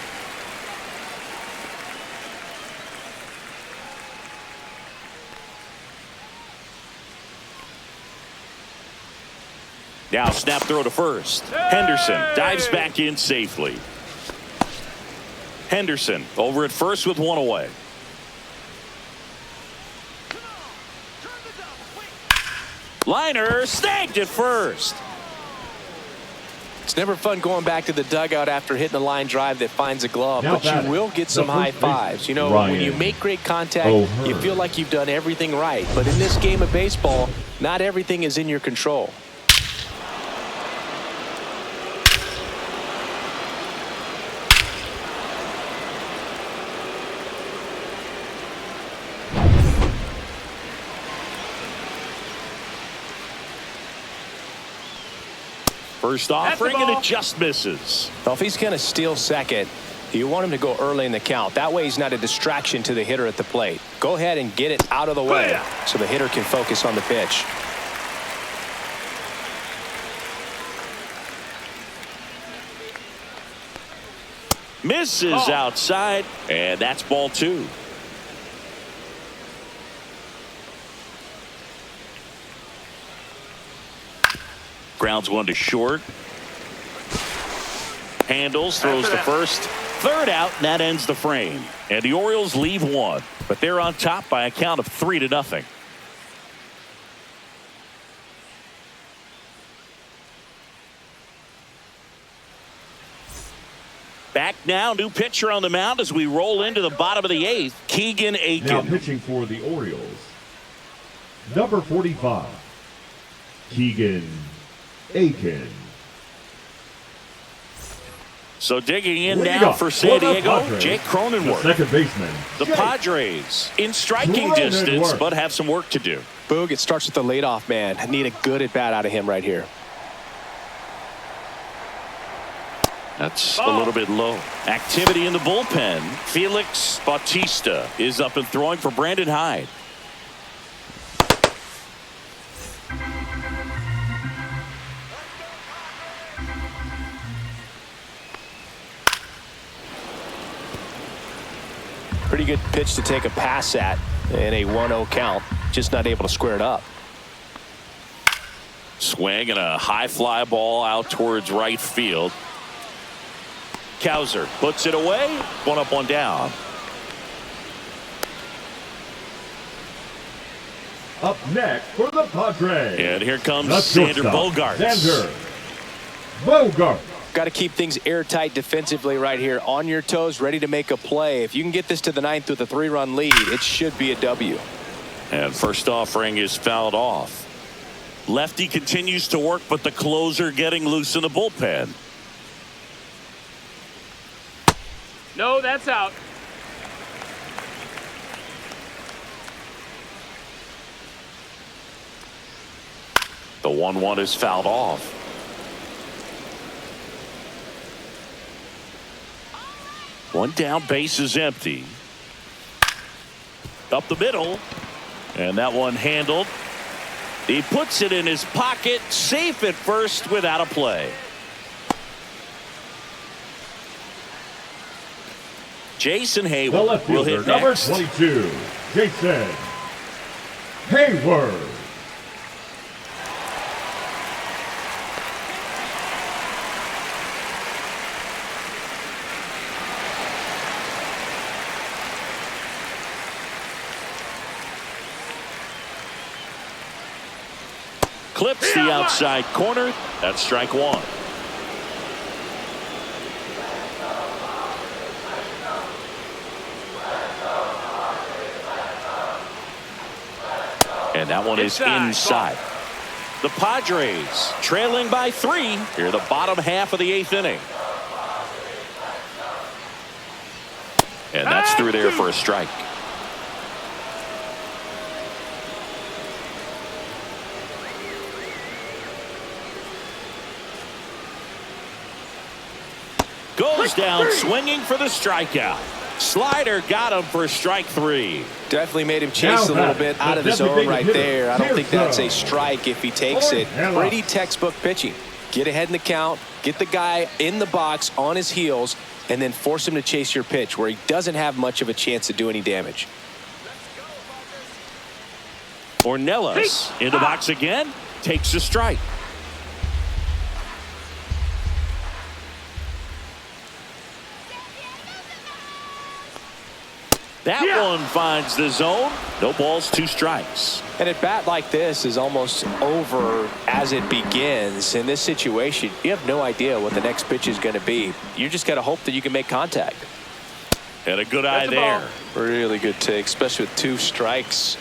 Now snap throw to first. Henderson dives back in safely. Henderson over at first with 1 away. Liner snagged at first. It's never fun going back to the dugout after hitting a line drive that finds a glove, Now but you batting, will get some the high first baseman, fives. You know, Ryan when you make great contact, O'Hearn. you feel like you've done everything right. But in this game of baseball, not everything is in your control. First offering, and it just misses. Well, if he's going to steal second, you want him to go early in the count. That way he's not a distraction to the hitter at the plate. Go ahead and get it out of the way so the hitter can focus on the pitch. Misses outside, and that's ball 2. Grounds 1 to short. Handles, throws to first. 3rd out, and that ends the frame. And the Orioles leave 1, but they're on top by a count of 3-0. Back now, new pitcher on the mound as we roll into the bottom of the 8th, Keegan Aiken. Now pitching for the Orioles, number 45, Keegan Aiken. So digging in Leading now off for San for the Diego, Padres, Jake the Cronenworth. second baseman. The Jake Padres in striking distance, but have some work to do. Boog, it starts with the leadoff man. I need a good at-bat out of him right here. That's a little bit low. Activity in the bullpen. Felix Bautista is up and throwing for Brandon Hyde. Pretty good pitch to take a pass at in a 1-0 count. Just not able to square it up. Swing and a high fly ball out towards right field. Cowser puts it away. One up, one down. Up next for the Padres. And here comes The Sander shortstop, Bogaerts. Sander Bogaerts. Got to keep things airtight defensively right here. On your toes, ready to make a play. If you can get this to the ninth with a 3-run lead, it should be a W. And first offering is fouled off. Lefty continues to work, but the closer getting loose in the bullpen. No, that's out. The 1-1 is fouled off. One down, base is empty. Up the middle, and that one handled. He puts it in his pocket, safe at first without a play. Jason The Hayward left will fielder, hit number next. 22, Jason Hayward. Clips the outside corner. That's strike one. And that one is inside. The Padres trailing by 3 here the bottom half of the 8th inning. And that's through there for a strike. Goes down swinging for the strikeout. Slider got him for strike 3. Definitely made him chase a little bit out of his zone right there. I don't think that's a strike if he takes it. Pretty textbook pitching. Get ahead in the count, get the guy in the box on his heels, and then force him to chase your pitch where he doesn't have much of a chance to do any damage. Ornelas in the box again, takes a strike. That one finds the zone. No balls, 2 strikes. And at bat like this is almost over as it begins. In this situation, you have no idea what the next pitch is going to be. You just got to hope that you can make contact. And a good eye there. Really good take, especially with 2 strikes.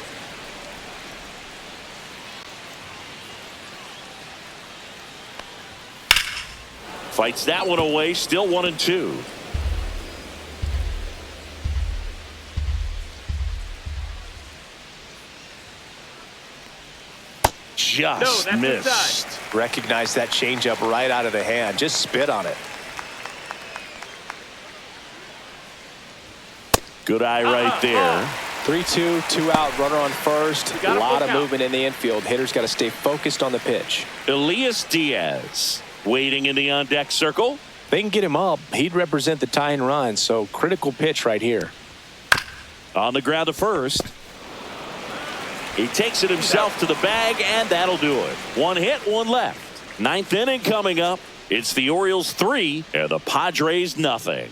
Fights that one away, still 1-2. Just missed. Recognize that changeup right out of the hand. Just spit on it. Good eye right there. 3-2, 2 out, runner on first. A lot of movement in the infield. Hitters got to stay focused on the pitch. Elias Diaz waiting in the on-deck circle. They can get him up. He'd represent the tying run, so critical pitch right here. On the ground to first. He takes it himself to the bag, and that'll do it. 1 hit, 1 left. 9th inning coming up. It's the Orioles 3 and the Padres nothing.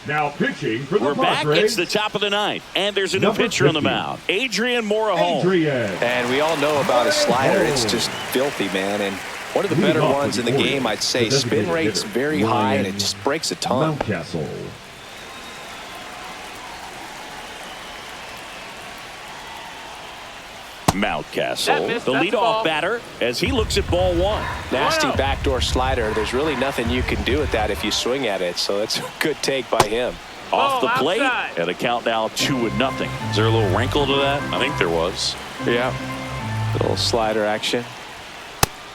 Now pitching for the We're back. Padres. It's the top of the 9th, and there's a new Number pitcher on the 50. mound. Adrian Morejon. Adrian. And we all know about his slider. It's just filthy, man. And one of the better Leading off ones for in the the game, Orioles, I'd say. the Spin designated rate's hitter, very high, and it Ryan just breaks a ton. Mountcastle. Mountcastle, the That's leadoff ball. batter, as he looks at ball 1. Nasty backdoor slider. There's really nothing you can do with that if you swing at it. So it's a good take by him. Off the Ball plate, outside. and a count now 2-0. Is there a little wrinkle to that? I think there was. Yeah. Little slider action.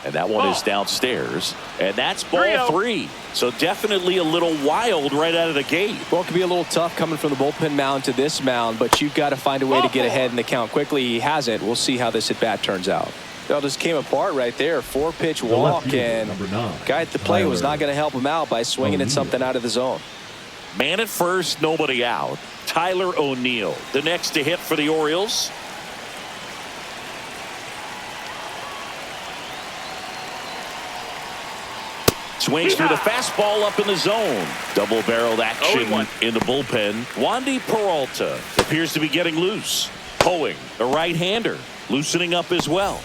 And that one is downstairs. And that's ball 3-0. 3. So definitely a little wild right out of the gate. Well, it can be a little tough coming from the bullpen mound to this mound, but you've got to find a way to get ahead in the count quickly. He hasn't. We'll see how this at bat turns out. Well, just came apart right there. 4-pitch The left walk, fielder, and number 9, guy at the plate was Tyler not going to help him out by swinging at O'Neill. something out of the zone. Man at first, nobody out. Tyler O'Neill, the next to hit for the Orioles. Swings through the fastball up in the zone. Double-barreled action 0-1. in the bullpen. Wandy Peralta appears to be getting loose. Hoeing, a right-hander, loosening up as well.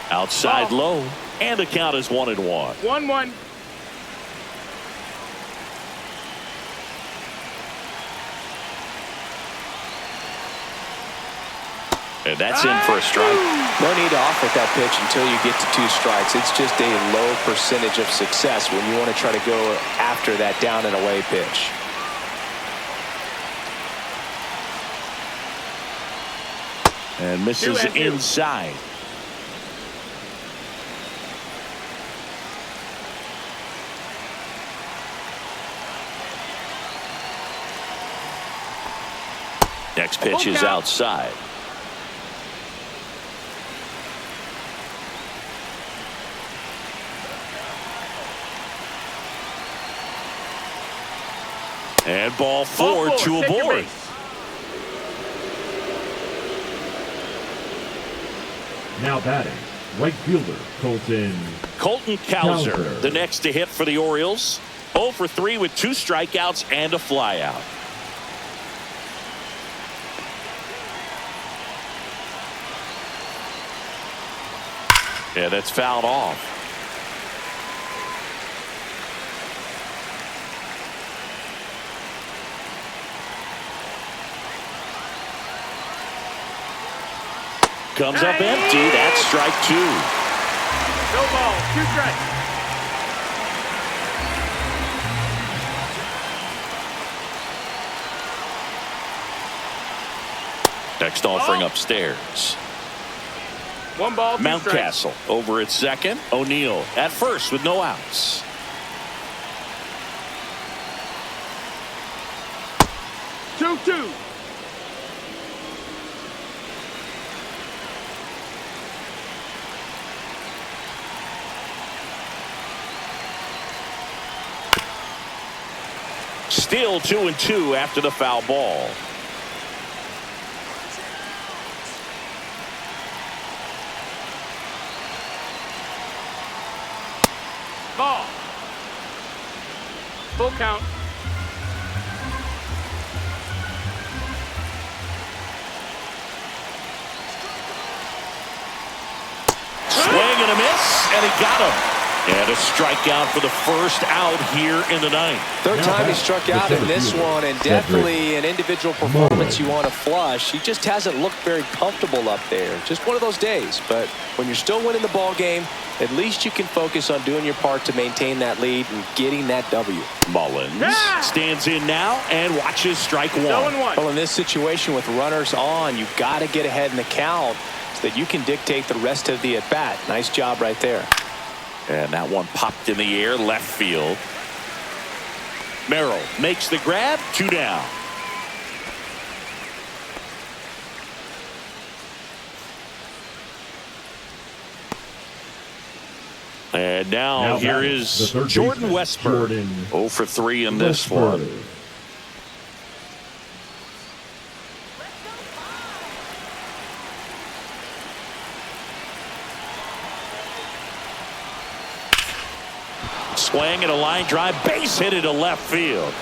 Outside low, and the count is 1-1. 1-1. And that's in for a strike. No need to offer that pitch until you get to 2 strikes. It's just a low percentage of success when you want to try to go after that down and away pitch. And misses 2-2. inside. Next pitch is outside. And ball 4 to a Take your board. base. Now batting, right fielder Colton Cowser, Cowser. the next to hit for the Orioles. 0 for 3 with 2 strikeouts and a flyout. Yeah, that's fouled off. Comes up empty. That's strike 2. No ball. 2 strikes. Next offering upstairs. 1 ball. 2 strikes. Mountcastle over at second. O'Neill at first with no outs. Two. Still 2-2 after the foul ball. Ball. Full count. Swing and a miss, and he got him. And a strikeout for the first out here in the ninth. Third Now time he back, struck the out in center this fielder, one, and Cedric definitely an individual performance Mullins. you want to flush. He just hasn't looked very comfortable up there. Just one of those days. But when you're still winning the ball game, at least you can focus on doing your part to maintain that lead and getting that W. Mullins Yeah! stands in now and watches strike 1. 0-1. Well, in this situation with runners on, you've got to get ahead in the count so that you can dictate the rest of the at-bat. Nice job right there. And that one popped in the air, left field. Merrill makes the grab, 2 down. And now here batting, is the third Jordan baseman, Westburg. Jordan 0 for 3 in this one. Westburg. Swing and a line drive, base hit into left field.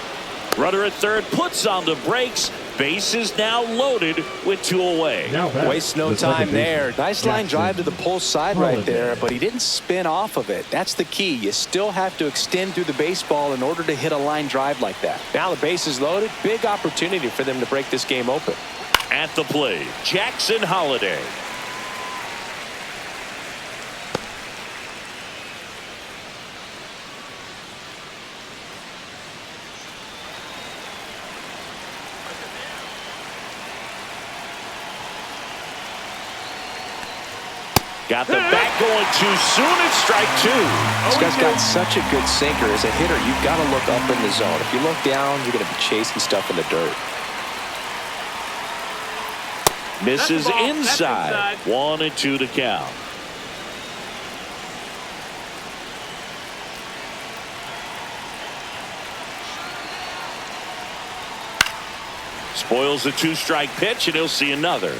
Runner at third puts on the brakes. Base is now loaded with 2 away. Now back, Waste no the second time there. baseman, Nice line Jackson drive to the pull side right there, Holiday. but he didn't spin off of it. That's the key. You still have to extend through the baseball in order to hit a line drive like that. Now the base is loaded. Big opportunity for them to break this game open. At the plate, Jackson Holiday. Got the bat going too soon. It's strike two. This guy's got such a good sinker. As a hitter, you've got to look up in the zone. If you look down, you're going to be chasing stuff in the dirt. Misses That's the ball. inside. That's 1-2 to count. Spoils the two-strike pitch, and he'll see another.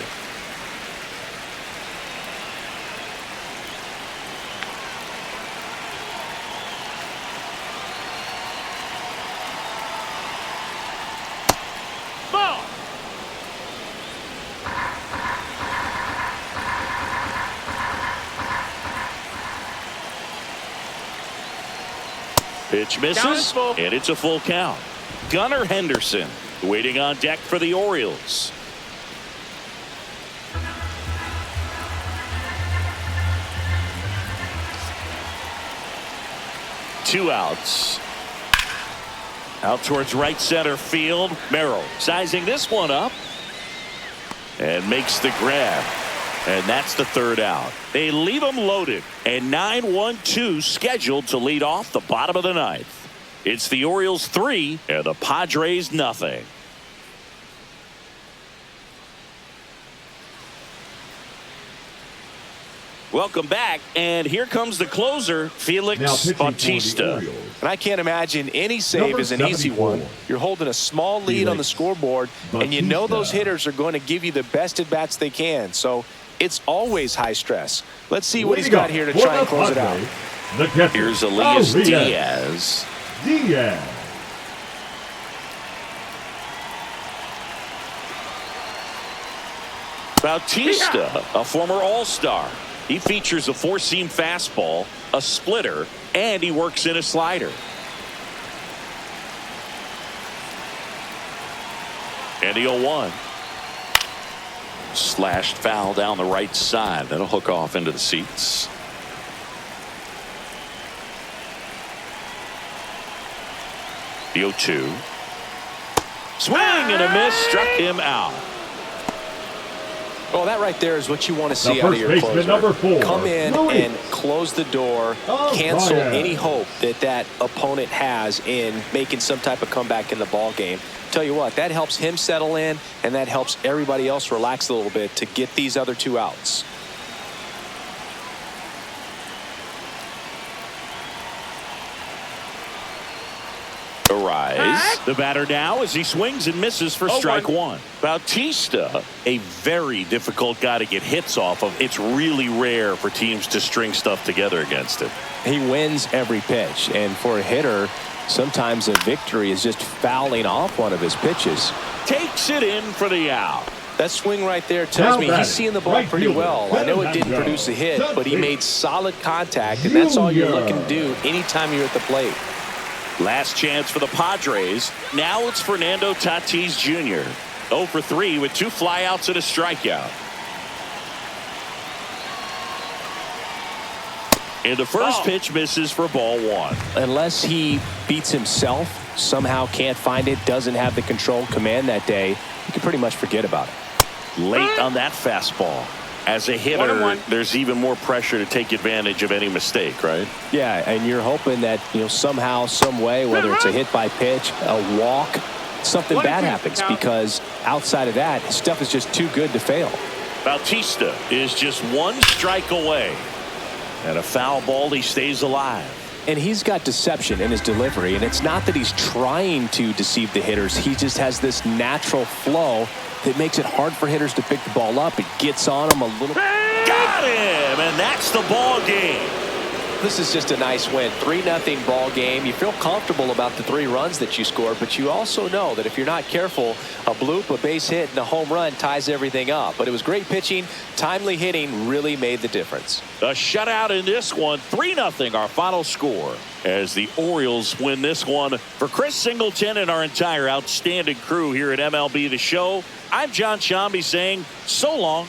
Ball. Pitch Count is misses, full. and it's a full count. Gunnar Henderson waiting on deck for the Orioles. Two outs. Out towards right center field. Merrill sizing this one up and makes the grab. And that's the third out. They leave them loaded. And 9-1-2 scheduled to lead off the bottom of the ninth. It's the Orioles 3 and the Padres nothing. Welcome back, and here comes the closer, Felix Now pitching for the Bautista. Orioles. And I can't imagine any save Number is an easy 74. one. You're holding a small lead on the scoreboard, and you know those hitters are going to give you the best at-bats they can. So it's always high stress. Let's see what he's got here to try and close it out. The catcher, Here's Elias Diaz. Diaz. Bautista, a former All-Star. He features a four-seam fastball, a splitter, and he works in a slider. And the 0-1. Slashed foul down the right side. That'll hook off into the seats. The 0-2. Swing and a miss. Struck him out. Well, that right there is what you want to see out of first your baseman, closer. number 4, Come in Louis. and close the door, Oh, cancel Brian. any hope that opponent has in making some type of comeback in the ball game. Tell you what, that helps him settle in, and that helps everybody else relax a little bit to get these other two outs. Arise. The batter now as he swings and misses for strike one. Bautista, a very difficult guy to get hits off of. It's really rare for teams to string stuff together against him. He wins every pitch, and for a hitter, sometimes a victory is just fouling off one of his pitches. Takes it in for the out. That swing right there tells Now me batting, he's seeing the ball right pretty fielder, well. I know it didn't Fernando produce a hit, but he Tatis made solid contact, and that's all you're Jr. looking to do anytime you're at the plate. Last chance for the Padres. Now it's Fernando Tatis Jr. 0 for 3 with 2 flyouts and a strikeout. And the first pitch misses for ball one. Unless he beats himself, somehow can't find it, doesn't have the control command that day, you can pretty much forget about it. Late on that fastball. As a hitter, 1-1. there's even more pressure to take advantage of any mistake, right? Yeah, and you're hoping that, somehow, some way, whether it's a hit by pitch, a walk, something 1-2 bad happens, count. because outside of that, stuff is just too good to fail. Bautista is just 1 strike away. And a foul ball, he stays alive. And he's got deception in his delivery, and it's not that he's trying to deceive the hitters. He just has this natural flow that makes it hard for hitters to pick the ball up. It gets on them a little. Got him, and that's the ball game. This is just a nice win. 3-0 ball game. You feel comfortable about the 3 runs that you scored, but you also know that if you're not careful, a bloop, a base hit, and a home run ties everything up. But it was great pitching. Timely hitting really made the difference. A shutout in this one. 3-0 our final score as the Orioles win this one. For Chris Singleton and our entire outstanding crew here at MLB The Show, I'm John Shambi saying so long.